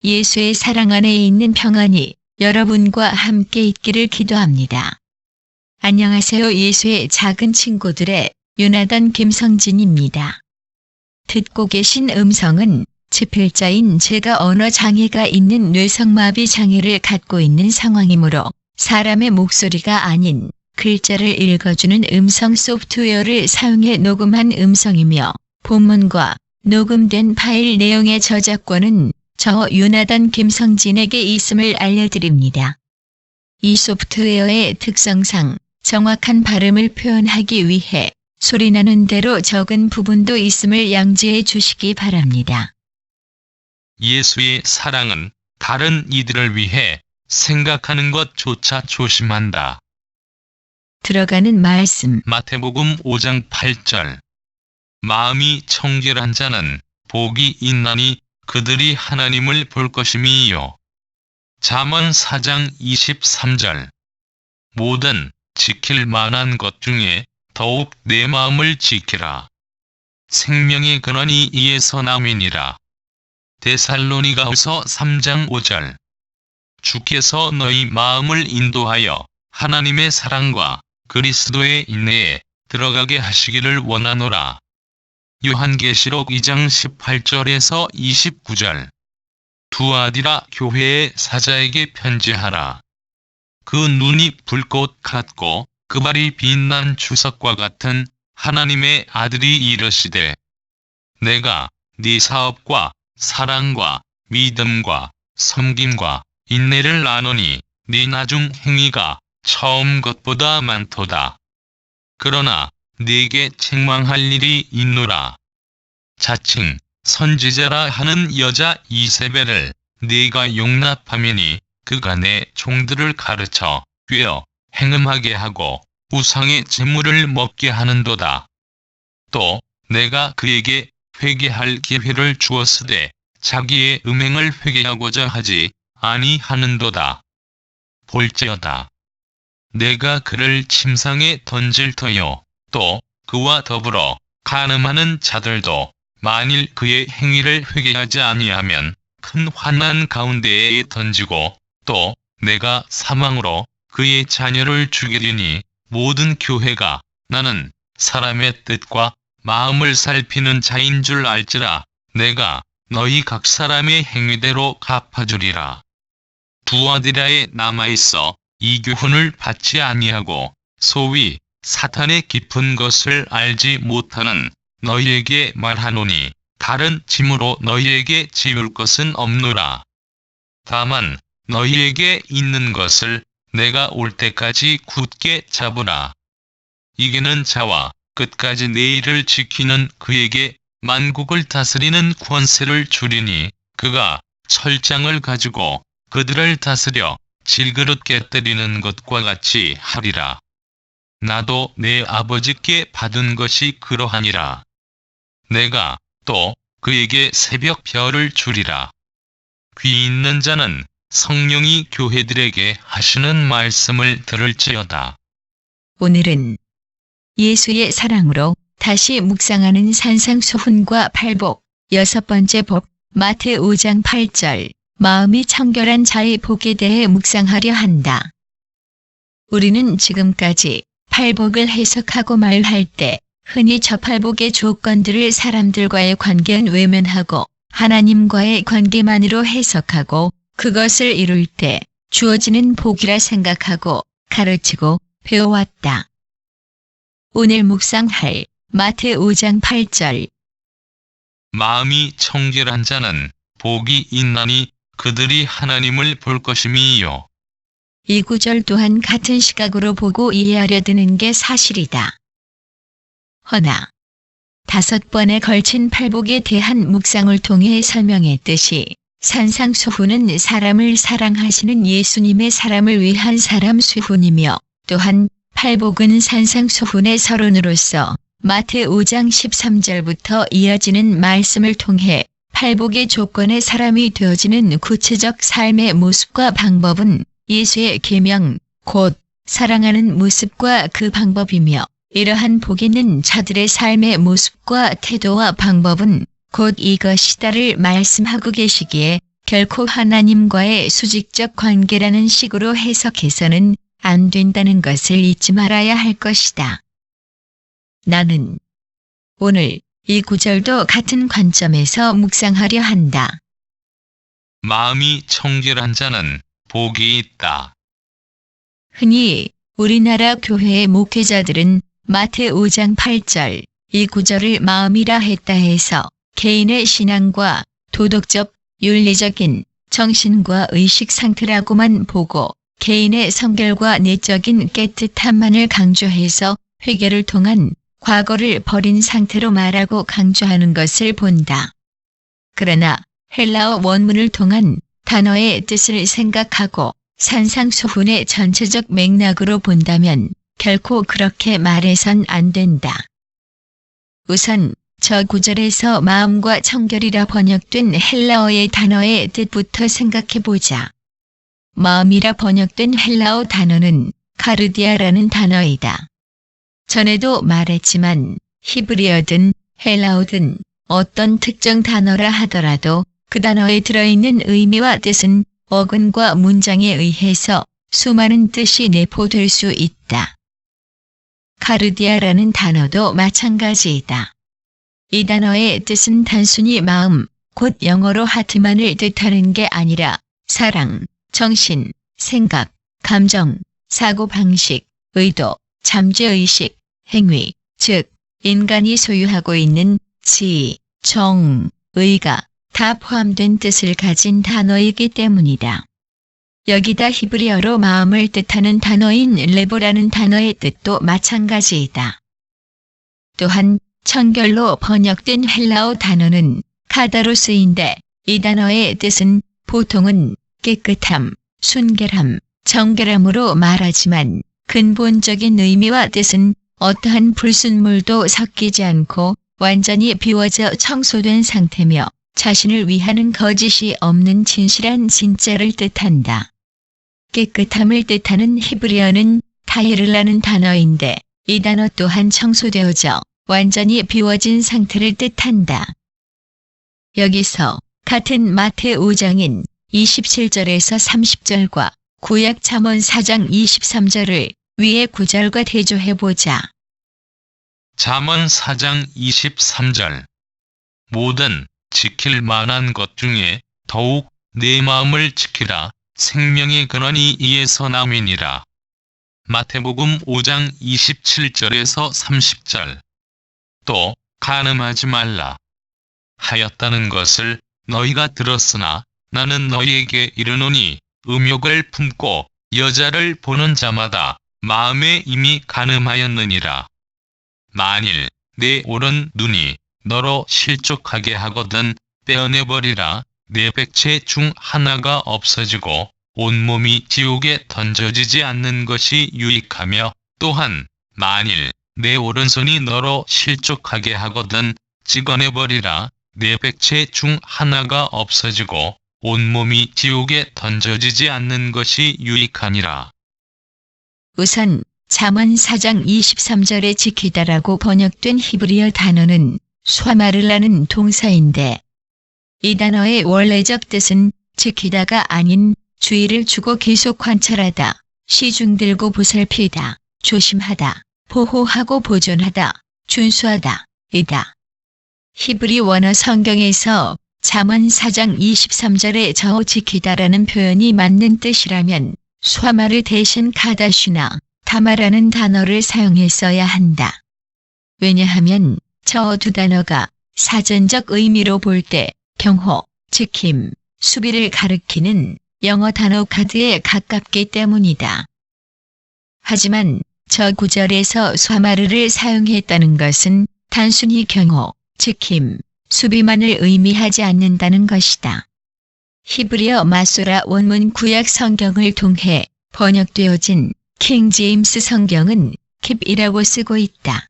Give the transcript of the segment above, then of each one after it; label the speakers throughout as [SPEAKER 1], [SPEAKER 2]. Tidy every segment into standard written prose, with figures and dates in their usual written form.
[SPEAKER 1] 예수의 사랑 안에 있는 평안이 여러분과 함께 있기를 기도합니다. 안녕하세요. 예수의 작은 친구들의 요나단 김성진입니다. 듣고 계신 음성은 지필자인 제가 언어 장애가 있는 뇌성마비 장애를 갖고 있는 상황이므로 사람의 목소리가 아닌 글자를 읽어주는 음성 소프트웨어를 사용해 녹음한 음성이며 본문과 녹음된 파일 내용의 저작권은 저 요나단 김성진에게 있음을 알려드립니다. 이 소프트웨어의 특성상 정확한 발음을 표현하기 위해 소리나는 대로 적은 부분도 있음을 양지해 주시기 바랍니다.
[SPEAKER 2] 예수의 사랑은 다른 이들을 위해 생각하는 것조차 조심한다.
[SPEAKER 1] 들어가는 말씀.
[SPEAKER 2] 마태복음 5장 8절. 마음이 청결한 자는 복이 있나니 그들이 하나님을 볼 것임이요. 잠언 4장 23절. 모든 지킬 만한 것 중에 더욱 내 마음을 지키라. 생명의 근원이 이에서 남이니라. 데살로니가후서 3장 5절. 주께서 너희 마음을 인도하여 하나님의 사랑과 그리스도의 인내에 들어가게 하시기를 원하노라. 요한계시록 2장 18절에서 29절. 두아디라 교회의 사자에게 편지하라. 그 눈이 불꽃 같고 그 발이 빛난 주석과 같은 하나님의 아들이 이르시되 내가 네 사업과 사랑과 믿음과 섬김과 인내를 아노니 네 나중 행위가 처음 것보다 많도다. 그러나 네게 책망할 일이 있노라. 자칭 선지자라 하는 여자 이세벨을 네가 용납하매니 그가 내 종들을 가르쳐 꾀어 행음하게 하고 우상의 제물을 먹게 하는도다. 또 내가 그에게 회개할 기회를 주었으되 자기의 음행을 회개하고자 하지 아니하는도다. 볼지어다. 내가 그를 침상에 던질 터요. 또 그와 더불어 간음하는 자들도 만일 그의 행위를 회개하지 아니하면 큰 환난 가운데에 던지고 또 내가 사망으로 그의 자녀를 죽이리니 모든 교회가 나는 사람의 뜻과 마음을 살피는 자인 줄 알지라. 내가 너희 각 사람의 행위대로 갚아주리라. 두아디라에 남아있어 이 교훈을 받지 아니하고 소위 사탄의 깊은 것을 알지 못하는 너희에게 말하노니 다른 짐으로 너희에게 지울 것은 없노라. 다만 너희에게 있는 것을 내가 올 때까지 굳게 잡으라. 이기는 자와 끝까지 내 일을 지키는 그에게 만국을 다스리는 권세를 주리니 그가 철장을 가지고 그들을 다스려 질그릇 깨뜨리는 것과 같이 하리라. 나도 내 아버지께 받은 것이 그러하니라. 내가 또 그에게 새벽 별을 주리라. 귀 있는 자는 성령이 교회들에게 하시는 말씀을 들을지어다.
[SPEAKER 1] 오늘은 예수의 사랑으로 다시 묵상하는 산상수훈과 팔복, 6번째 복, 마태 5장 8절, 마음이 청결한 자의 복에 대해 묵상하려 한다. 우리는 지금까지 팔복을 해석하고 말할 때 흔히 저 팔복의 조건들을 사람들과의 관계는 외면하고 하나님과의 관계만으로 해석하고 그것을 이룰 때 주어지는 복이라 생각하고 가르치고 배워왔다. 오늘 묵상할 마태 5장 8절.
[SPEAKER 2] 마음이 청결한 자는 복이 있나니 그들이 하나님을 볼 것임이요.
[SPEAKER 1] 이 구절 또한 같은 시각으로 보고 이해하려 드는 게 사실이다. 허나 5번에 걸친 팔복에 대한 묵상을 통해 설명했듯이 산상수훈은 사람을 사랑하시는 예수님의 사람을 위한 사람 수훈이며 또한 팔복은 산상수훈의 서론으로서 마태 5장 13절부터 이어지는 말씀을 통해 팔복의 조건의 사람이 되어지는 구체적 삶의 모습과 방법은 예수의 계명, 곧 사랑하는 모습과 그 방법이며 이러한 복 있는 자들의 삶의 모습과 태도와 방법은 곧 이것이다를 말씀하고 계시기에 결코 하나님과의 수직적 관계라는 식으로 해석해서는 안 된다는 것을 잊지 말아야 할 것이다. 나는 오늘 이 구절도 같은 관점에서 묵상하려 한다.
[SPEAKER 2] 마음이 청결한 자는 복이 있다.
[SPEAKER 1] 흔히 우리나라 교회의 목회자들은 마태 5장 8절 이 구절을 마음이라 했다 해서 개인의 신앙과 도덕적, 윤리적인 정신과 의식 상태라고만 보고 개인의 성결과 내적인 깨끗함만을 강조해서 회개를 통한 과거를 버린 상태로 말하고 강조하는 것을 본다. 그러나 헬라어 원문을 통한 단어의 뜻을 생각하고 산상수훈의 전체적 맥락으로 본다면 결코 그렇게 말해선 안 된다. 우선 저 구절에서 마음과 청결이라 번역된 헬라어의 단어의 뜻부터 생각해보자. 마음이라 번역된 헬라어 단어는 카르디아라는 단어이다. 전에도 말했지만 히브리어든 헬라어든 어떤 특정 단어라 하더라도 그 단어에 들어있는 의미와 뜻은 어근과 문장에 의해서 수많은 뜻이 내포될 수 있다. 카르디아라는 단어도 마찬가지이다. 이 단어의 뜻은 단순히 마음, 곧 영어로 하트만을 뜻하는 게 아니라 사랑, 정신, 생각, 감정, 사고방식, 의도, 잠재의식, 행위, 즉 인간이 소유하고 있는 지, 정, 의가 다 포함된 뜻을 가진 단어이기 때문이다. 여기다 히브리어로 마음을 뜻하는 단어인 레보라는 단어의 뜻도 마찬가지이다. 또한 청결로 번역된 헬라어 단어는 카다로스인데 이 단어의 뜻은 보통은 깨끗함, 순결함, 정결함으로 말하지만 근본적인 의미와 뜻은 어떠한 불순물도 섞이지 않고 완전히 비워져 청소된 상태며 자신을 위하는 거짓이 없는 진실한 진짜를 뜻한다. 깨끗함을 뜻하는 히브리어는 타히르라는 단어인데 이 단어 또한 청소되어져 완전히 비워진 상태를 뜻한다. 여기서 같은 마태 5장인 27절에서 30절과 구약 잠언 4장 23절을 위의 구절과 대조해보자.
[SPEAKER 2] 잠언 4장 23절. 모든 지킬 만한 것 중에 더욱 내 마음을 지키라. 생명의 근원이 이에서 남이니라. 마태복음 5장 27절에서 30절. 또 간음하지 말라 하였다는 것을 너희가 들었으나 나는 너희에게 이르노니 음욕을 품고 여자를 보는 자마다 마음에 이미 간음하였느니라. 만일 내 오른 눈이 너로 실족하게 하거든 떼어내버리라. 내 백체 중 하나가 없어지고 온몸이 지옥에 던져지지 않는 것이 유익하며 또한 만일 내 오른손이 너로 실족하게 하거든 찍어내버리라. 내 백체 중 하나가 없어지고 온몸이 지옥에 던져지지 않는 것이 유익하니라.
[SPEAKER 1] 우선 잠언 4장 23절에 지키다라고 번역된 히브리어 단어는 쏴마르라는 동사인데 이 단어의 원래적 뜻은 지키다가 아닌 주의를 주고 계속 관찰하다, 시중들고 보살피다, 조심하다, 보호하고 보존하다, 준수하다, 이다. 히브리 원어 성경에서 잠언 4장 23절에 저 지키다라는 표현이 맞는 뜻이라면 쏴마르 대신 카다시나 타마라는 단어를 사용했어야 한다. 왜냐하면 저 두 단어가 사전적 의미로 볼 때 경호, 지킴, 수비를 가리키는 영어 단어 카드에 가깝기 때문이다. 하지만 저 구절에서 쏴마르를 사용했다는 것은 단순히 경호, 지킴, 수비만을 의미하지 않는다는 것이다. 히브리어 마소라 원문 구약 성경을 통해 번역되어진 킹 제임스 성경은 keep이라고 쓰고 있다.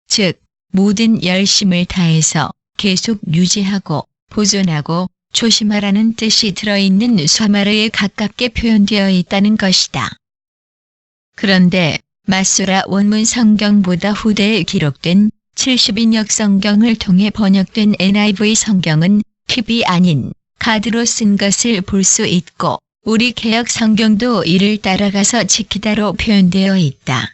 [SPEAKER 1] 즉, 모든 열심을 다해서 계속 유지하고 보존하고 조심하라는 뜻이 들어있는 쏴마르에 가깝게 표현되어 있다는 것이다. 그런데 마소라 원문 성경보다 후대에 기록된 70인역 성경을 통해 번역된 NIV 성경은 keep이 아닌 가드로 쓴 것을 볼 수 있고 우리 개역 성경도 이를 따라가서 지키다로 표현되어 있다.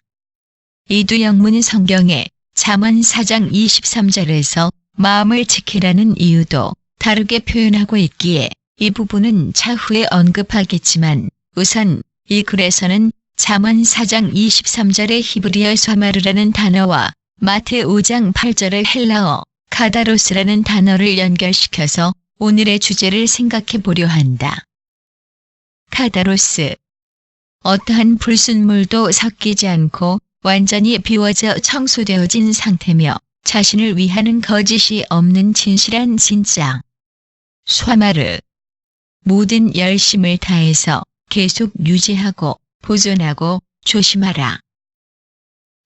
[SPEAKER 1] 이 두 영문 성경에 잠언 4장 23절에서 마음을 지키라는 이유도 다르게 표현하고 있기에 이 부분은 차후에 언급하겠지만 우선 이 글에서는 잠언 4장 23절의 히브리어 샤마르라는 단어와 마태 5장 8절의 헬라어 카다로스라는 단어를 연결시켜서 오늘의 주제를 생각해 보려 한다. 카다로스. 어떠한 불순물도 섞이지 않고 완전히 비워져 청소되어진 상태며 자신을 위하는 거짓이 없는 진실한 진짜. 샤마르. 모든 열심을 다해서 계속 유지하고 보존하고 조심하라.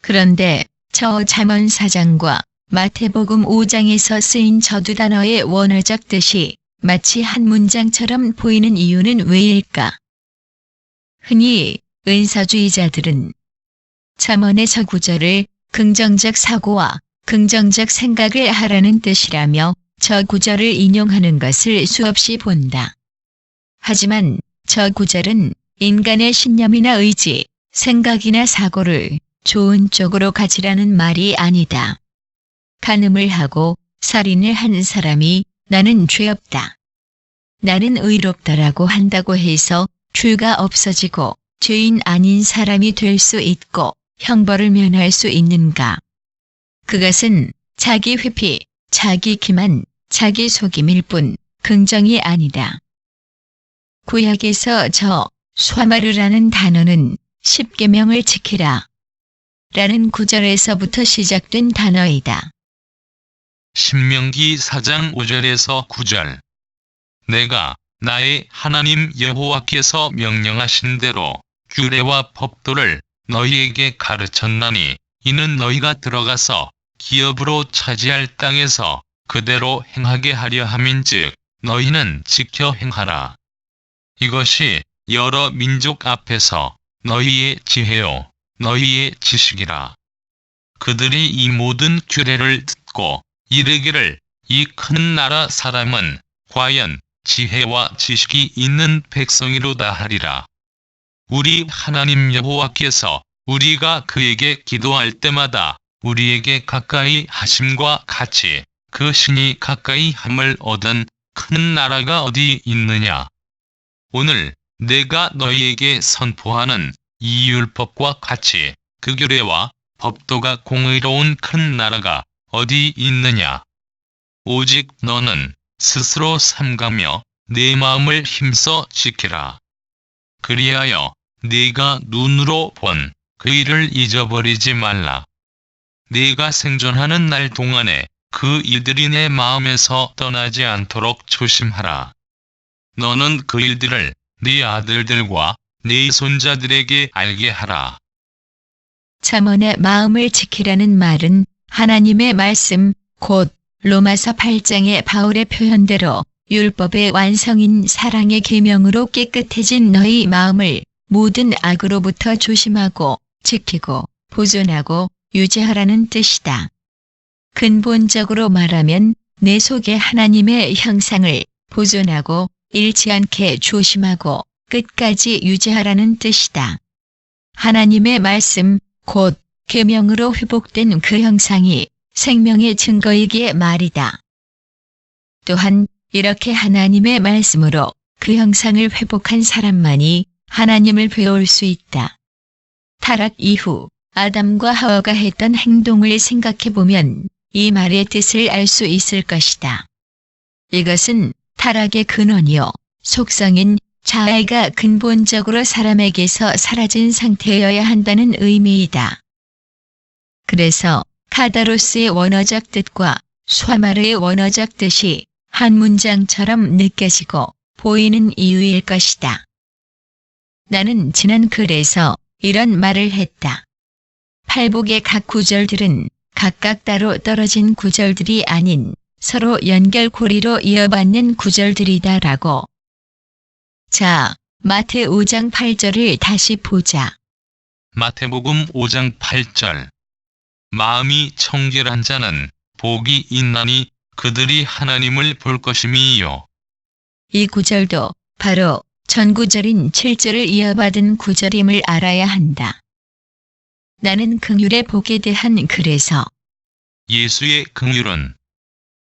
[SPEAKER 1] 그런데 저 잠언 4장과 마태복음 5장에서 쓰인 저 두 단어의 원어적 뜻이 마치 한 문장처럼 보이는 이유는 왜일까? 흔히 은사주의자들은 잠언의 저 구절을 긍정적 사고와 긍정적 생각을 하라는 뜻이라며 저 구절을 인용하는 것을 수없이 본다. 하지만 저 구절은 인간의 신념이나 의지, 생각이나 사고를 좋은 쪽으로 가지라는 말이 아니다. 간음을 하고 살인을 한 사람이 나는 죄 없다, 나는 의롭다라고 한다고 해서 죄가 없어지고 죄인 아닌 사람이 될 수 있고 형벌을 면할 수 있는가? 그것은 자기 회피, 자기 기만, 자기 속임일 뿐 긍정이 아니다. 구약에서 저 샤마르라는 단어는 십계명을 지키라 라는 구절에서부터 시작된 단어이다.
[SPEAKER 2] 신명기 4장 5절에서 9절. 내가 나의 하나님 여호와께서 명령하신 대로 규례와 법도를 너희에게 가르쳤나니 이는 너희가 들어가서 기업으로 차지할 땅에서 그대로 행하게 하려 함인즉 너희는 지켜 행하라. 이것이 여러 민족 앞에서 너희의 지혜요 너희의 지식이라. 그들이 이 모든 규례를 듣고 이르기를 이 큰 나라 사람은 과연 지혜와 지식이 있는 백성이로다 하리라. 우리 하나님 여호와께서 우리가 그에게 기도할 때마다 우리에게 가까이 하심과 같이 그 신이 가까이 함을 얻은 큰 나라가 어디 있느냐. 오늘 내가 너희에게 선포하는 이 율법과 같이 그 규례와 법도가 공의로운 큰 나라가 어디 있느냐. 오직 너는 스스로 삼가며 내 마음을 힘써 지키라. 그리하여 네가 눈으로 본 그 일을 잊어버리지 말라. 네가 생존하는 날 동안에 그 일들이 내 마음에서 떠나지 않도록 조심하라. 너는 그 일들을 네 아들들과 네 손자들에게 알게 하라.
[SPEAKER 1] 잠언의 마음을 지키라는 말은 하나님의 말씀, 곧 로마서 8장의 바울의 표현대로 율법의 완성인 사랑의 계명으로 깨끗해진 너희 마음을 모든 악으로부터 조심하고 지키고 보존하고 유지하라는 뜻이다. 근본적으로 말하면 내 속에 하나님의 형상을 보존하고 잃지 않게 조심하고 끝까지 유지하라는 뜻이다. 하나님의 말씀, 곧 계명으로 회복된 그 형상이 생명의 증거이기에 말이다. 또한 이렇게 하나님의 말씀으로 그 형상을 회복한 사람만이 하나님을 배울 수 있다. 타락 이후 아담과 하와가 했던 행동을 생각해보면 이 말의 뜻을 알 수 있을 것이다. 이것은 타락의 근원이요 속성인 자아가 근본적으로 사람에게서 사라진 상태여야 한다는 의미이다. 그래서 카다로스의 원어적 뜻과 샤마르의 원어적 뜻이 한 문장처럼 느껴지고 보이는 이유일 것이다. 나는 지난 글에서 이런 말을 했다. 팔복의 각 구절들은 각각 따로 떨어진 구절들이 아닌 서로 연결고리로 이어받는 구절들이다라고. 자, 마태 5장 8절을 다시 보자.
[SPEAKER 2] 마태복음 5장 8절. 마음이 청결한 자는 복이 있나니 그들이 하나님을 볼 것임이요.
[SPEAKER 1] 이 구절도 바로 전 구절인 7절을 이어받은 구절임을 알아야 한다. 나는 긍휼의 복에 대한 글에서
[SPEAKER 2] 예수의 긍휼은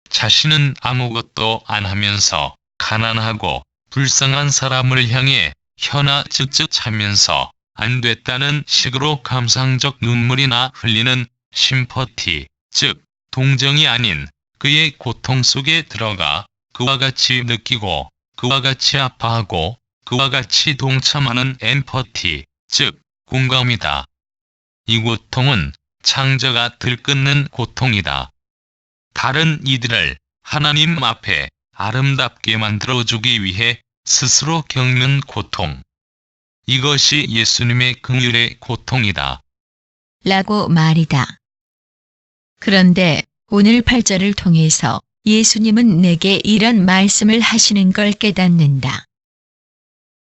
[SPEAKER 2] 자신은 아무것도 안 하면서 가난하고 불쌍한 사람을 향해 혀나 쯧쯧 차면서 안 됐다는 식으로 감상적 눈물이나 흘리는 심퍼티, 즉 동정이 아닌 그의 고통 속에 들어가 그와 같이 느끼고 그와 같이 아파하고 그와 같이 동참하는 엠퍼티, 즉 공감이다. 이 고통은 창자가 들끓는 고통이다. 다른 이들을 하나님 앞에 아름답게 만들어주기 위해 스스로 겪는 고통. 이것이 예수님의 긍휼의 고통이다.
[SPEAKER 1] 라고 말이다. 그런데 오늘 8절을 통해서 예수님은 내게 이런 말씀을 하시는 걸 깨닫는다.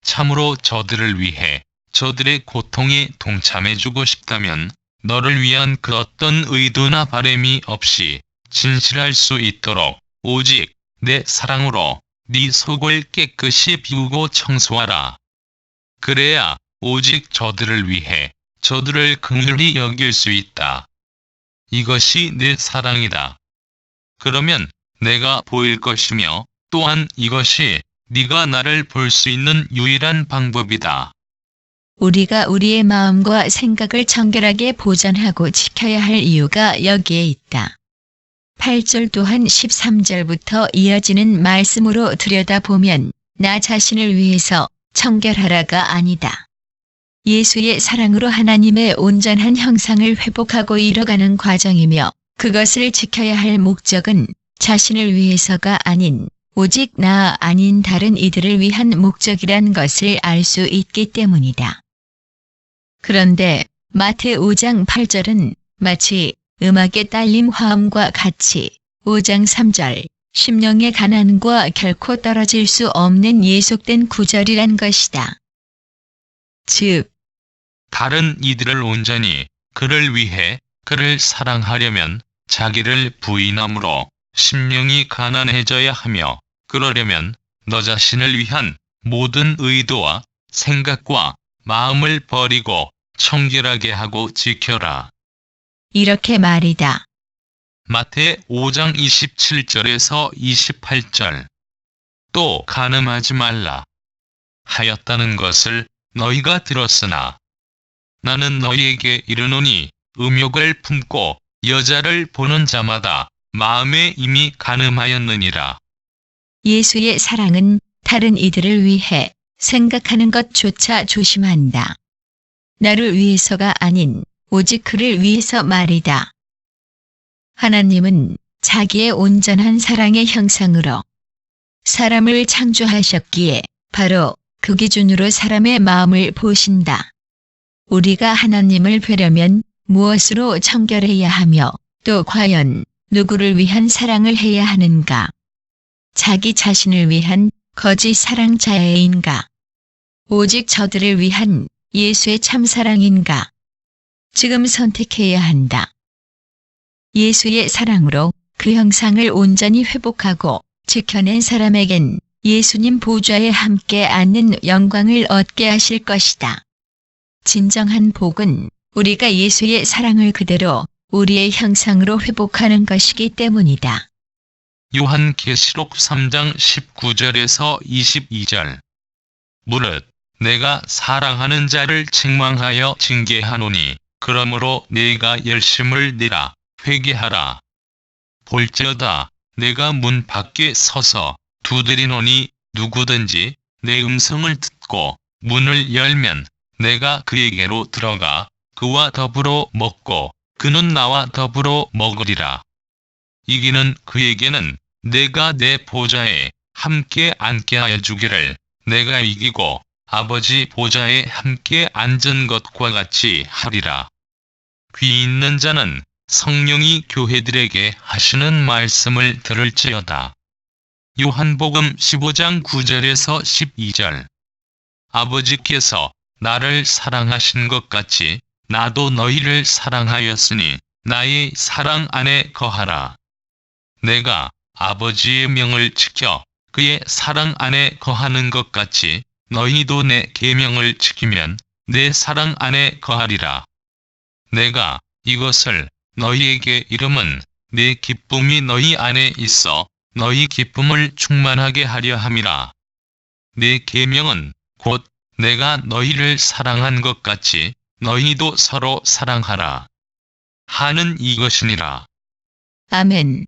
[SPEAKER 2] 참으로 저들을 위해 저들의 고통에 동참해주고 싶다면 너를 위한 그 어떤 의도나 바램이 없이 진실할 수 있도록 오직 내 사랑으로 네 속을 깨끗이 비우고 청소하라. 그래야 오직 저들을 위해 저들을 긍휼히 여길 수 있다. 이것이 내 사랑이다. 그러면 내가 보일 것이며 또한 이것이 네가 나를 볼 수 있는 유일한 방법이다.
[SPEAKER 1] 우리가 우리의 마음과 생각을 정결하게 보존하고 지켜야 할 이유가 여기에 있다. 8절 또한 13절부터 이어지는 말씀으로 들여다보면 나 자신을 위해서 청결하라가 아니다. 예수의 사랑으로 하나님의 온전한 형상을 회복하고 이뤄가는 과정이며 그것을 지켜야 할 목적은 자신을 위해서가 아닌 오직 나 아닌 다른 이들을 위한 목적이란 것을 알 수 있기 때문이다. 그런데 마태 5장 8절은 마치 음악의 딸림 화음과 같이 5장 3절 심령의 가난과 결코 떨어질 수 없는 예속된 구절이란 것이다. 즉,
[SPEAKER 2] 다른 이들을 온전히 그를 위해 그를 사랑하려면 자기를 부인함으로 심령이 가난해져야 하며 그러려면 너 자신을 위한 모든 의도와 생각과 마음을 버리고 청결하게 하고 지켜라.
[SPEAKER 1] 이렇게 말이다.
[SPEAKER 2] 마태 5장 27절에서 28절. 또 간음하지 말라 하였다는 것을 너희가 들었으나 나는 너희에게 이르노니 음욕을 품고 여자를 보는 자마다 마음에 이미 간음하였느니라.
[SPEAKER 1] 예수의 사랑은 다른 이들을 위해 생각하는 것조차 조심한다. 나를 위해서가 아닌 오직 그를 위해서 말이다. 하나님은 자기의 온전한 사랑의 형상으로 사람을 창조하셨기에 바로 그 기준으로 사람의 마음을 보신다. 우리가 하나님을 뵈려면 무엇으로 청결해야 하며 또 과연 누구를 위한 사랑을 해야 하는가? 자기 자신을 위한 거짓 사랑자애인가? 오직 저들을 위한 예수의 참사랑인가? 지금 선택해야 한다. 예수의 사랑으로 그 형상을 온전히 회복하고 지켜낸 사람에겐 예수님 보좌에 함께 앉는 영광을 얻게 하실 것이다. 진정한 복은 우리가 예수의 사랑을 그대로 우리의 형상으로 회복하는 것이기 때문이다.
[SPEAKER 2] 요한계시록 3장 19절에서 22절. 무릇 내가 사랑하는 자를 책망하여 징계하노니 그러므로 네가 열심을 내라 회개하라. 볼지어다 내가 문 밖에 서서 두드리노니 누구든지 내 음성을 듣고 문을 열면 내가 그에게로 들어가 그와 더불어 먹고 그는 나와 더불어 먹으리라. 이기는 그에게는 내가 내 보좌에 함께 앉게 하여 주기를 내가 이기고 아버지 보좌에 함께 앉은 것과 같이 하리라. 귀 있는 자는 성령이 교회들에게 하시는 말씀을 들을지어다. 요한복음 15장 9절에서 12절. 아버지께서 나를 사랑하신 것 같이 나도 너희를 사랑하였으니 나의 사랑 안에 거하라. 내가 아버지의 명을 지켜 그의 사랑 안에 거하는 것 같이 너희도 내 계명을 지키면 내 사랑 안에 거하리라. 내가 이것을 너희에게 이름은 내 기쁨이 너희 안에 있어 너희 기쁨을 충만하게 하려 함이라. 내 계명은 곧 내가 너희를 사랑한 것 같이 너희도 서로 사랑하라 하는 이것이니라.
[SPEAKER 1] 아멘.